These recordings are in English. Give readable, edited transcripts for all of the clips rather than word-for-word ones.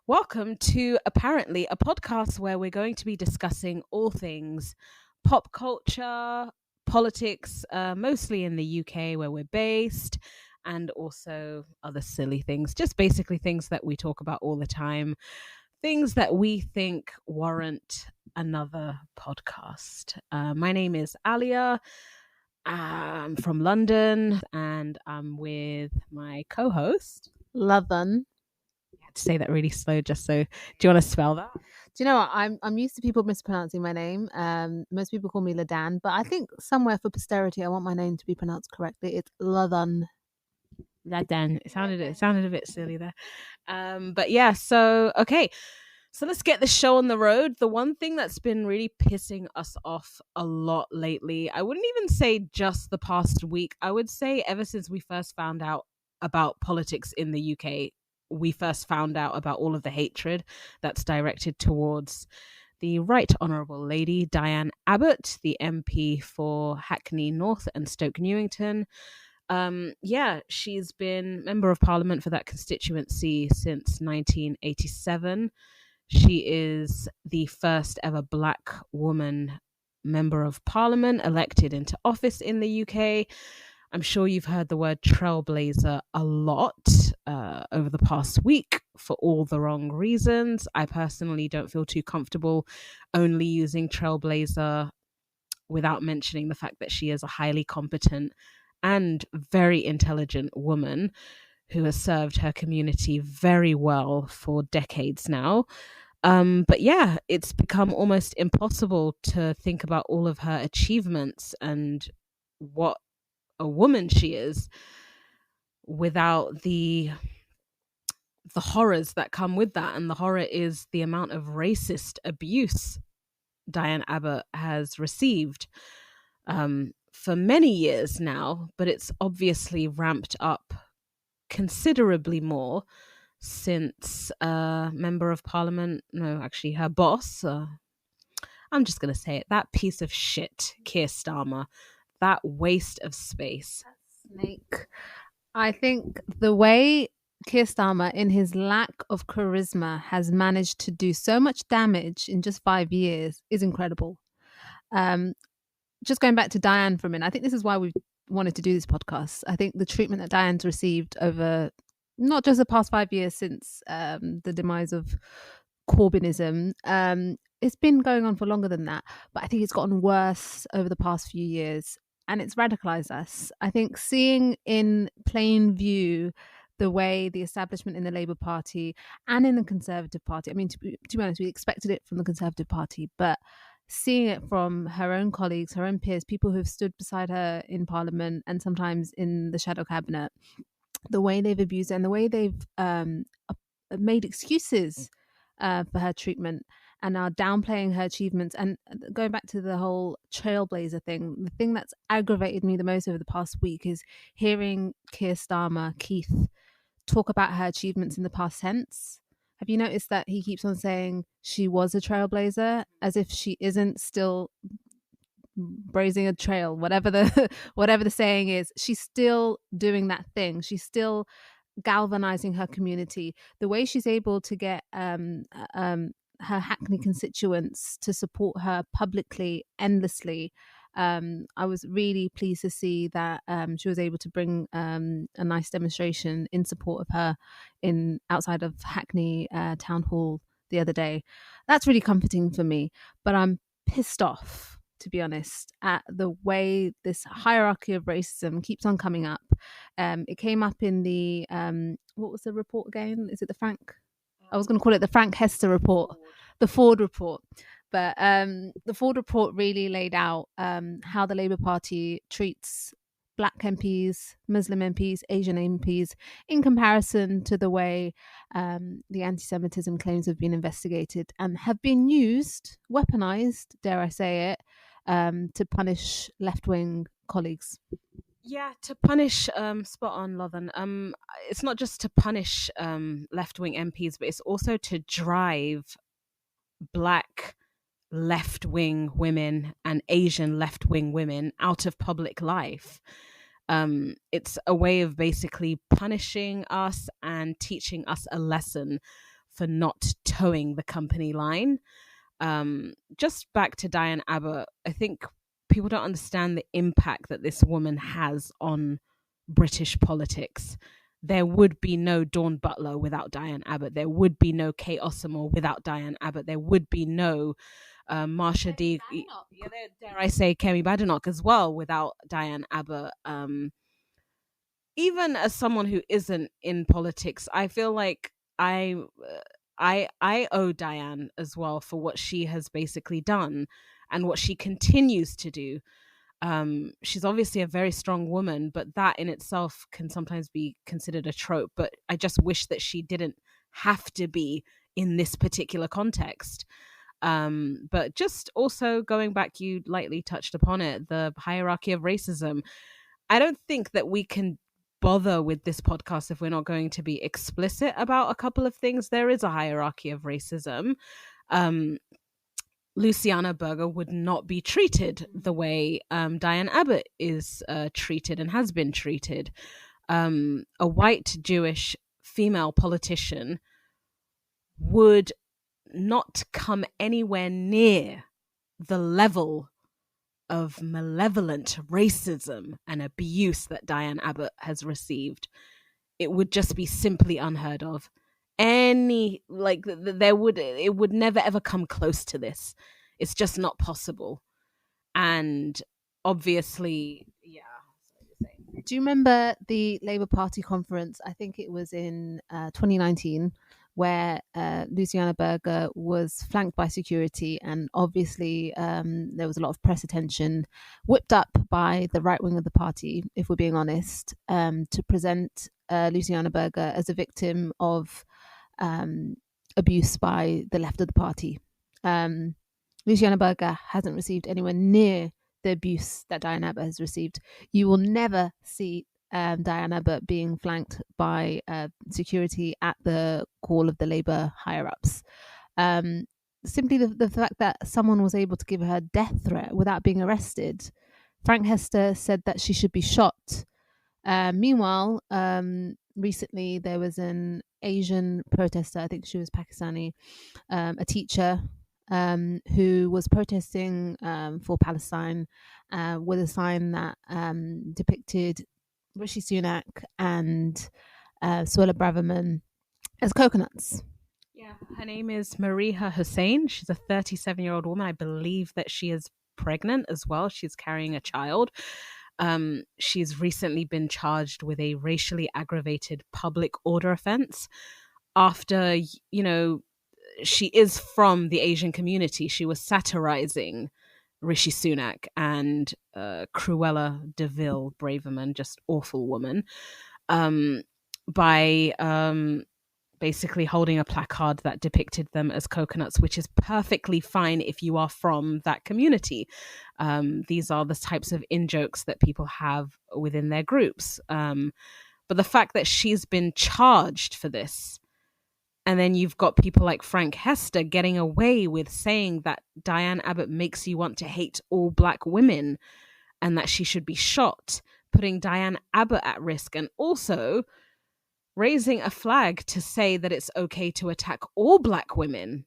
Welcome to Apparently, a podcast where we're going to be discussing all things pop culture, politics, mostly in the UK where we're based, and also other silly things, just basically things that we talk about all the time, things that we think warrant another podcast. My name is Alia. I'm from London and I'm with my co host. Ladan. I had to say that really slow just so. Do you want to spell that? Do you know what? I'm used to people mispronouncing my name. Most people call me Ladan, but I think somewhere for posterity, I want my name to be pronounced correctly. It's Ladan. Ladan. It sounded a bit silly there. But yeah, so okay. So let's get the show on the road. The one thing that's been really pissing us off a lot lately, I wouldn't even say just the past week. I would say ever since we first found out about politics in the UK, we first found out about all of the hatred that's directed towards the Right Honourable Lady Diane Abbott, the MP for Hackney North and Stoke Newington. Yeah, she's been Member of Parliament for that constituency since 1987. She is the first ever Black woman Member of Parliament elected into office in the UK. I'm sure you've heard the word trailblazer a lot over the past week for all the wrong reasons. I personally don't feel too comfortable only using trailblazer without mentioning the fact that she is a highly competent and very intelligent woman who has served her community very well for decades now. But yeah, it's become almost impossible to think about all of her achievements and what a woman she is without the horrors that come with that. And the horror is the amount of racist abuse Diane Abbott has received for many years now, but it's obviously ramped up considerably more since Member of Parliament, no, actually her boss, I'm just going to say it, that piece of shit, Keir Starmer, that waste of space. Snake. I think the way Keir Starmer, in his lack of charisma, has managed to do so much damage in just 5 years is incredible. Just going back to Diane for a minute, I think this is why we wanted to do this podcast. I think the treatment that Diane's received over not just the past 5 years since the demise of Corbynism, it's been going on for longer than that, but I think it's gotten worse over the past few years and it's radicalized us. I think seeing in plain view the way the establishment in the Labour Party and in the Conservative Party, I mean, to be honest, we expected it from the Conservative Party, but seeing it from her own colleagues, her own peers, people who've stood beside her in Parliament and sometimes in the shadow cabinet, the way they've abused her and the way they've made excuses for her treatment and are downplaying her achievements. And going back to the whole trailblazer thing, the thing that's aggravated me the most over the past week is hearing Keir Starmer, Keith, talk about her achievements in the past tense. Have you noticed that he keeps on saying she was a trailblazer as if she isn't still blazing a trail, whatever the saying is? She's still doing that thing. She's still galvanizing her community. The way she's able to get her Hackney constituents to support her publicly, endlessly. I was really pleased to see that she was able to bring a nice demonstration in support of her in outside of Hackney Town Hall the other day. That's really comforting for me, but I'm pissed off, to be honest, at the way this hierarchy of racism keeps on coming up. It came up in the, what was the report again? Is it the Frank? I was going to call it the Frank Hester report, the Ford report. But the Ford report really laid out how the Labour Party treats Black MPs, Muslim MPs, Asian MPs in comparison to the way the anti-Semitism claims have been investigated and have been used, weaponized, dare I say it, to punish left-wing colleagues. Yeah, to punish, spot on, Lothan. It's not just to punish left-wing MPs, but it's also to drive Black left-wing women and Asian left-wing women out of public life. It's a way of basically punishing us and teaching us a lesson for not towing the company line. Just back to Diane Abbott, I think people don't understand the impact that this woman has on British politics. There would be no Dawn Butler without Diane Abbott. There would be no Kate Ossamore without Diane Abbott. There would be no Marsha D. Yeah, dare I say Kemi Badenoch as well without Diane Abbott. Even as someone who isn't in politics, I feel like I owe Diane as well for what she has basically done and what she continues to do. She's obviously a very strong woman, but that in itself can sometimes be considered a trope. But I just wish that she didn't have to be in this particular context. But just also going back, you lightly touched upon it, the hierarchy of racism. I don't think that we can bother with this podcast if we're not going to be explicit about a couple of things. There is a hierarchy of racism. Luciana Berger would not be treated the way Diane Abbott is treated and has been treated. A white Jewish female politician would not come anywhere near the level of malevolent racism and abuse that Diane Abbott has received. It would just be simply unheard of. It would never ever come close to this. It's just not possible. And obviously, yeah. Do you remember the Labour Party conference? I think it was in 2019, where Luciana Berger was flanked by security, and obviously there was a lot of press attention whipped up by the right wing of the party, if we're being honest, to present Luciana Berger as a victim of abuse by the left of the party. Luciana Berger hasn't received anywhere near the abuse that Diane Abbott has received. You will never see Diane Abbott being flanked by security at the call of the Labour higher-ups. Simply the fact that someone was able to give her a death threat without being arrested. Frank Hester said that she should be shot. Meanwhile, recently there was an Asian protester, I think she was Pakistani, a teacher who was protesting for Palestine with a sign that depicted Rishi Sunak and Suella Braverman as coconuts. Yeah, her name is Mariha Hussein. She's a 37-year-old woman. I believe that she is pregnant as well. She's carrying a child. She's recently been charged with a racially aggravated public order offense after, she is from the Asian community. She was satirizing Rishi Sunak and Cruella de Vil Braverman, just awful woman, by basically holding a placard that depicted them as coconuts, which is perfectly fine if you are from that community. These are the types of in-jokes that people have within their groups. But the fact that she's been charged for this, and then you've got people like Frank Hester getting away with saying that Diane Abbott makes you want to hate all black women and that she should be shot, putting Diane Abbott at risk, and also raising a flag to say that it's okay to attack all black women.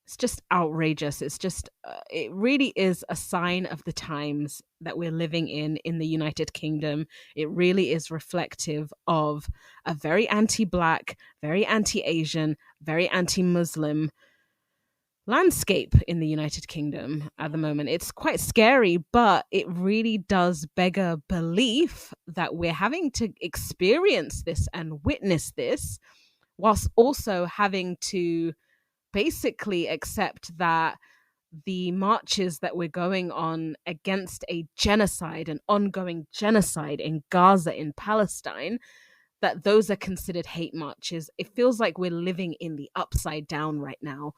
It's just outrageous. It's just, it really is a sign of the times that we're living in the United Kingdom. It really is reflective of a very anti-black, very anti-Asian, very anti-Muslim landscape in the United Kingdom at the moment. It's quite scary, but it really does beggar belief that we're having to experience this and witness this, whilst also having to basically accept that the marches that we're going on against a genocide, an ongoing genocide in Gaza, in Palestine, that those are considered hate marches. It feels like we're living in the upside down right now.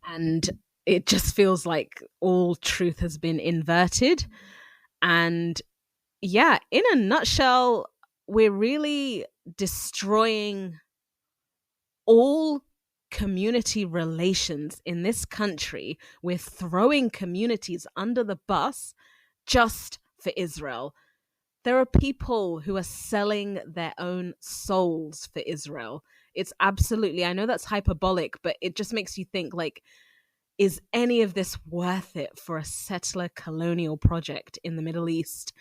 And it just feels like all truth has been inverted. And yeah, in a nutshell, we're really destroying all community relations in this country. We're throwing communities under the bus just for Israel. There are people who are selling their own souls for Israel. It's absolutely, I know that's hyperbolic, but it just makes you think, like, is any of this worth it for a settler colonial project in the Middle East?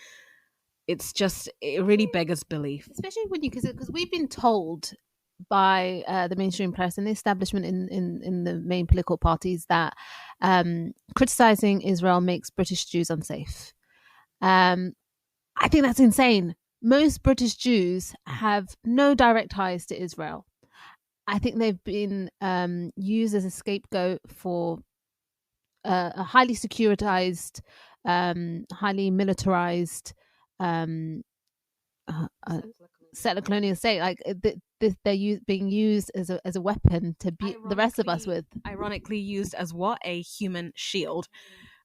It's just, it really beggars belief. Especially when you, because we've been told by the mainstream press and the establishment in the main political parties that criticizing Israel makes British Jews unsafe. I think that's insane. Most British Jews have no direct ties to Israel. I think they've been used as a scapegoat for a highly securitized, highly militarized settler colonial state. Like they're being used as a weapon to beat the rest of us with. Ironically used as what? A human shield.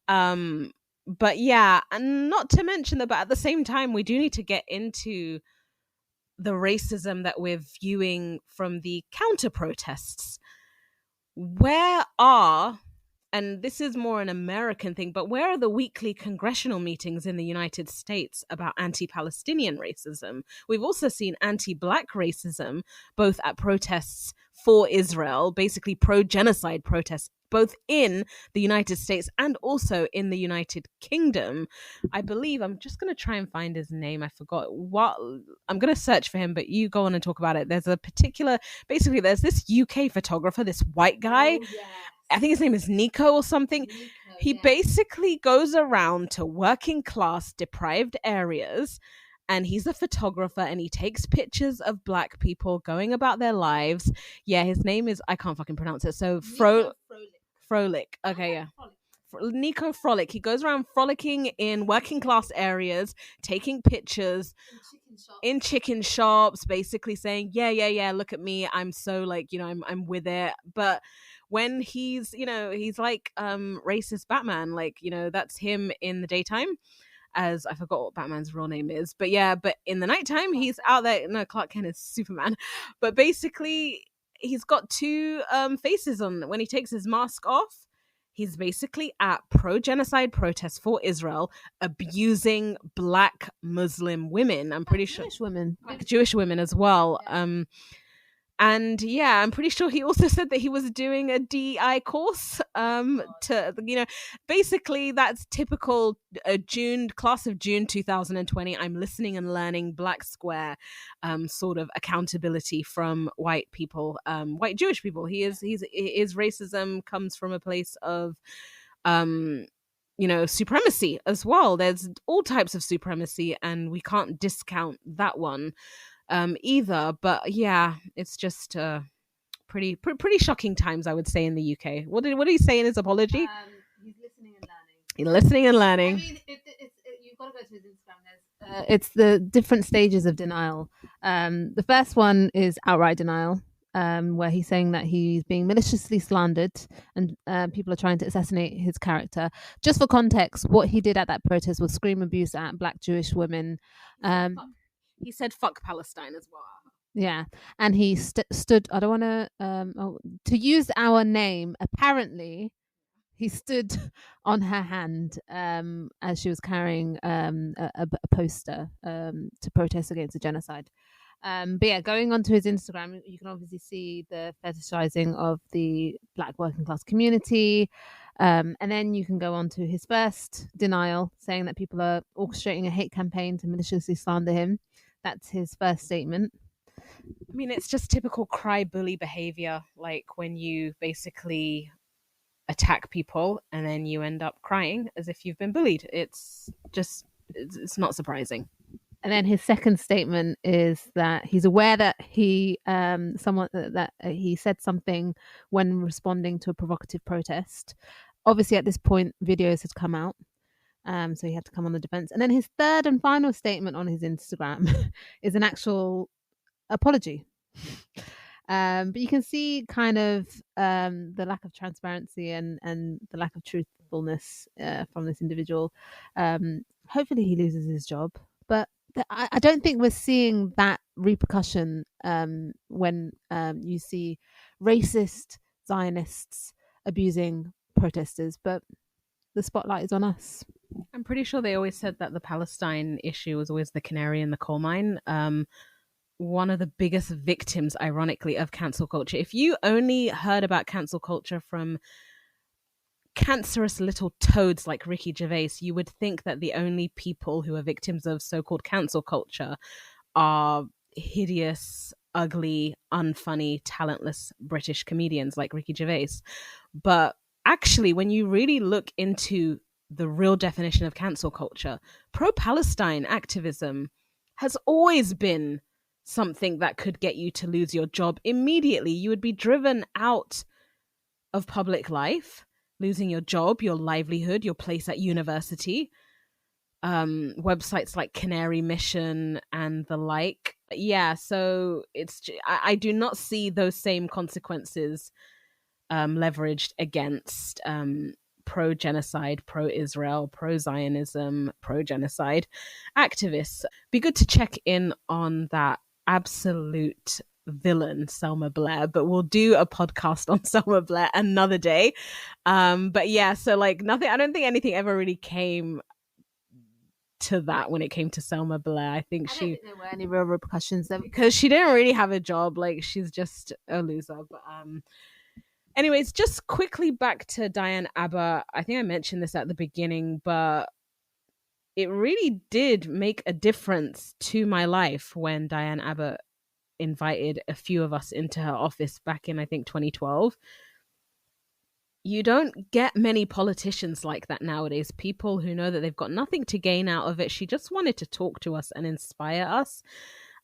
But yeah, and not to mention that, but at the same time, we do need to get into the racism that we're viewing from the counter protests. Where are, and this is more an American thing, but where are the weekly congressional meetings in the United States about anti-Palestinian racism? We've also seen anti-Black racism, both at protests for Israel, basically pro-genocide protests, both in the United States and also in the United Kingdom. I believe, I'm just going to try and find his name. I forgot what, I'm going to search for him, but you go on and talk about it. There's a particular, basically there's this UK photographer, this white guy. Oh, yeah. I think his name is Nico or something. He basically goes around to working class deprived areas, and he's a photographer, and he takes pictures of Black people going about their lives. Yeah, his name is, I can't fucking pronounce it. So Frolic. Okay, yeah. Nico Frolic. He goes around frolicking in working class areas, taking pictures in chicken shops, basically saying, yeah, look at me. I'm so, like, you know, I'm with it. But when he's, you know, he's like racist Batman, like, you know, that's him in the daytime, as I forgot what Batman's real name is. But yeah, but in the nighttime, he's out there. No, Clark Kent is Superman. But basically, he's got two faces on. When he takes his mask off, he's basically at pro-genocide protests for Israel, abusing Black Muslim women. I'm pretty sure Jewish women, like Jewish women as well. Yeah. And yeah, I'm pretty sure he also said that he was doing a DEI course to, you know, basically that's typical class of June 2020. I'm listening and learning Black Square sort of accountability from white people, white Jewish people. His racism comes from a place of you know, supremacy as well. There's all types of supremacy, and we can't discount that one either. But yeah, it's just pretty shocking times, I would say, in the UK. What did he say in his apology? He's listening and learning. He's listening and learning. I mean, you've got to go to his Instagram. It's the different stages of denial. The first one is outright denial, where he's saying that he's being maliciously slandered and people are trying to assassinate his character. Just for context, what he did at that protest was scream abuse at Black Jewish women. He said fuck Palestine as well. Yeah, and he stood, I don't want to use our name, apparently he stood on her hand as she was carrying a poster to protest against the genocide. But yeah, going onto his Instagram, you can obviously see the fetishizing of the Black working class community. And then you can go on to his first denial, saying that people are orchestrating a hate campaign to maliciously slander him. That's his first statement. I mean, it's just typical cry bully behavior, like when you basically attack people and then you end up crying as if you've been bullied. It's not surprising. And then his second statement is that he's aware that he said something when responding to a provocative protest. Obviously, at this point, videos had come out, so he had to come on the defense. And then his third and final statement on his Instagram is an actual apology. But you can see kind of the lack of transparency and the lack of truthfulness from this individual. Hopefully, he loses his job, but I don't think we're seeing that repercussion when you see racist Zionists abusing protesters, but the spotlight is on us. I'm pretty sure they always said that the Palestine issue was always the canary in the coal mine. one of the biggest victims, ironically, of cancel culture. If you only heard about cancel culture from cancerous little toads like Ricky Gervais, you would think that the only people who are victims of so-called cancel culture are hideous, ugly, unfunny, talentless British comedians like Ricky Gervais. But actually, when you really look into the real definition of cancel culture, pro-Palestine activism has always been something that could get you to lose your job immediately. You would be driven out of public life, losing your job, your livelihood, your place at university. Websites like Canary Mission and the like. Yeah, so I do not see those same consequences leveraged against pro-genocide, pro-Israel, pro-Zionism, pro-genocide activists. Be good to check in on that absolute villain, Selma Blair, but we'll do a podcast on Selma Blair another day. But yeah, so like nothing, I don't think anything ever really came to that when it came to Selma Blair. I think I don't think there were any real repercussions there because she didn't really have a job. Like she's just a loser. But anyways, just quickly back to Diane Abbott. I think I mentioned this at the beginning, but it really did make a difference to my life when Diane Abbott invited a few of us into her office back in, I think, 2012. You don't get many politicians like that nowadays. People who know that they've got nothing to gain out of it. She just wanted to talk to us and inspire us.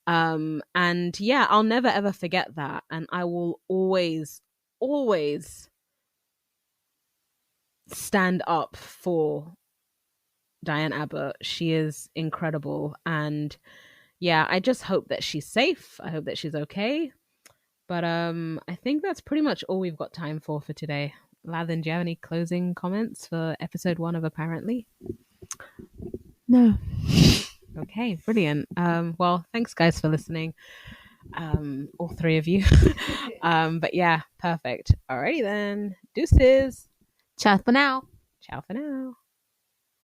And yeah, I'll never ever forget that. And I will always, always stand up for Diane Abbott. She is incredible. And yeah, I just hope that she's safe. I hope that she's okay. But I think that's pretty much all we've got time for today. Ladan, do you have any closing comments for episode 1 of Apparently? No. Okay, brilliant. Well, thanks guys for listening. All 3 of you. But yeah, perfect. Alrighty then. Deuces. Ciao for now. Ciao for now.